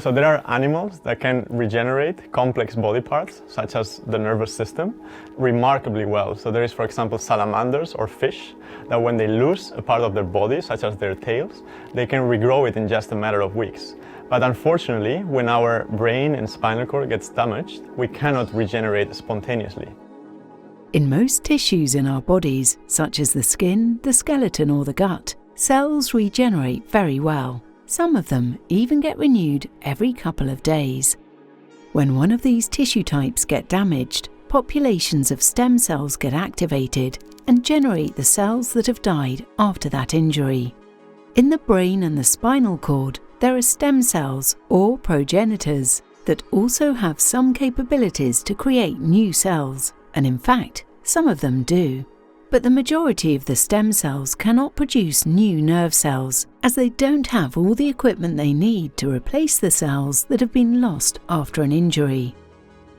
So there are animals that can regenerate complex body parts, such as the nervous system, remarkably well. So there is, for example, salamanders or fish that when they lose a part of their body, such as their tails, they can regrow it in just a matter of weeks. But unfortunately, when our brain and spinal cord gets damaged, we cannot regenerate spontaneously. In most tissues in our bodies, such as the skin, the skeleton or the gut, cells regenerate very well. Some of them even get renewed every couple of days. When one of these tissue types get damaged, populations of stem cells get activated and generate the cells that have died after that injury. In the brain and the spinal cord, there are stem cells or progenitors that also have some capabilities to create new cells, and in fact, some of them do. But the majority of the stem cells cannot produce new nerve cells, as they don't have all the equipment they need to replace the cells that have been lost after an injury.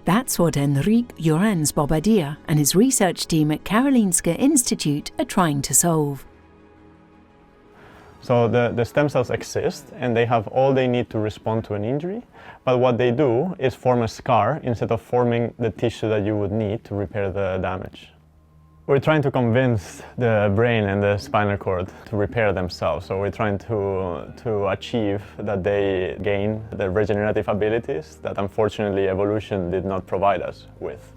That's what Enric Llorens Bobadilla and his research team at Karolinska Institutet are trying to solve. So the stem cells exist and they have all they need to respond to an injury, but what they do is form a scar instead of forming the tissue that you would need to repair the damage. We're trying to convince the brain and the spinal cord to repair themselves. So we're trying to achieve that they gain the regenerative abilities that unfortunately evolution did not provide us with.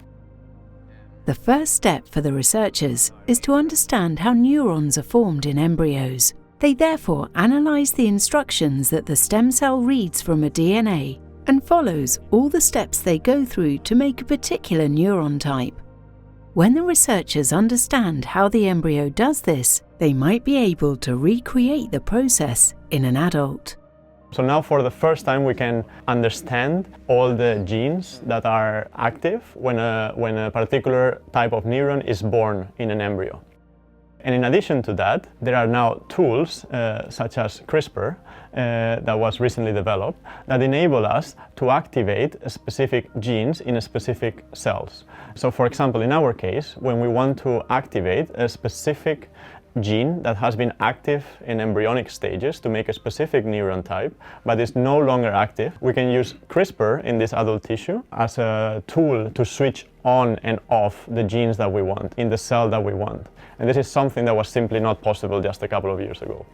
The first step for the researchers is to understand how neurons are formed in embryos. They therefore analyze the instructions that the stem cell reads from a DNA and follows all the steps they go through to make a particular neuron type. When the researchers understand how the embryo does this, they might be able to recreate the process in an adult. So now for the first time we can understand all the genes that are active when a particular type of neuron is born in an embryo. And in addition to that, there are now tools such as CRISPR that was recently developed that enable us to activate specific genes in specific cells. So for example, in our case, when we want to activate a specific gene that has been active in embryonic stages to make a specific neuron type, but is no longer active, we can use CRISPR in this adult tissue as a tool to switch on and off the genes that we want in the cell that we want. And this is something that was simply not possible just a couple of years ago.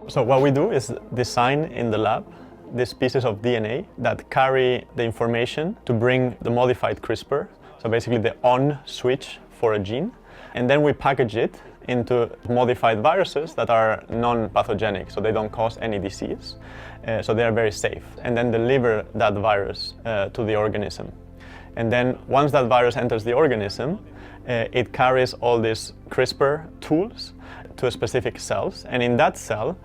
So what we do is design in the lab these pieces of DNA that carry the information to bring the modified CRISPR, so basically the on switch for a gene, and then we package it into modified viruses that are non-pathogenic, so they don't cause any disease, so they are very safe, and then deliver that virus to the organism. And then once that virus enters the organism, it carries all these CRISPR tools to specific cells, and in that cell,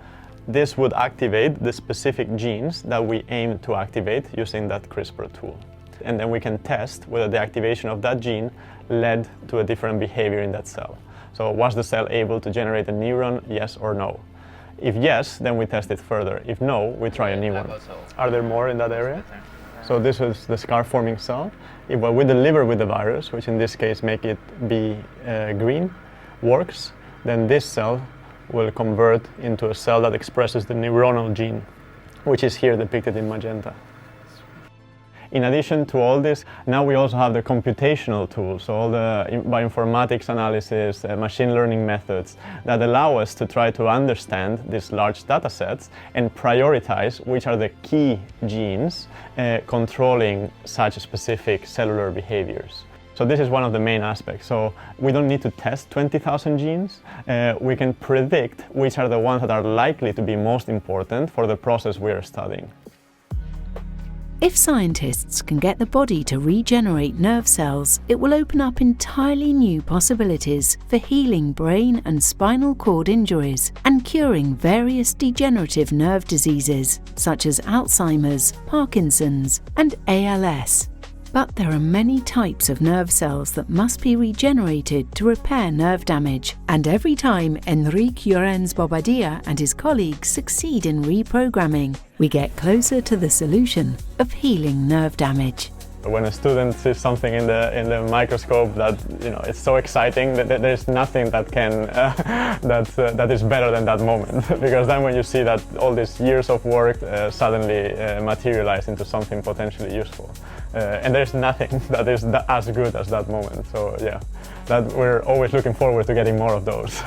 this would activate the specific genes that we aim to activate using that CRISPR tool. And then we can test whether the activation of that gene led to a different behavior in that cell. So was the cell able to generate a neuron, yes or no? If yes, then we test it further. If no, we try a new one. Are there more in that area? So this was the scar-forming cell. If what we deliver with the virus, which in this case make it be green, works, then this cell will convert into a cell that expresses the neuronal gene, which is here depicted in magenta. In addition to all this, now we also have the computational tools, so all the bioinformatics analysis, machine learning methods that allow us to try to understand these large data sets and prioritize which are the key genes controlling such specific cellular behaviors. So this is one of the main aspects. So we don't need to test 20,000 genes. We can predict which are the ones that are likely to be most important for the process we are studying. If scientists can get the body to regenerate nerve cells, it will open up entirely new possibilities for healing brain and spinal cord injuries and curing various degenerative nerve diseases such as Alzheimer's, Parkinson's, and ALS. But there are many types of nerve cells that must be regenerated to repair nerve damage, and every time Enric Llorens Bobadilla and his colleagues succeed in reprogramming, we get closer to the solution of healing nerve damage. When a student sees something in the microscope that, you know, it's so exciting that there's nothing that can that is better than that moment. Because then when you see that all these years of work suddenly materialize into something potentially useful, and there's nothing that is as good as that moment. So yeah, that we're always looking forward to getting more of those.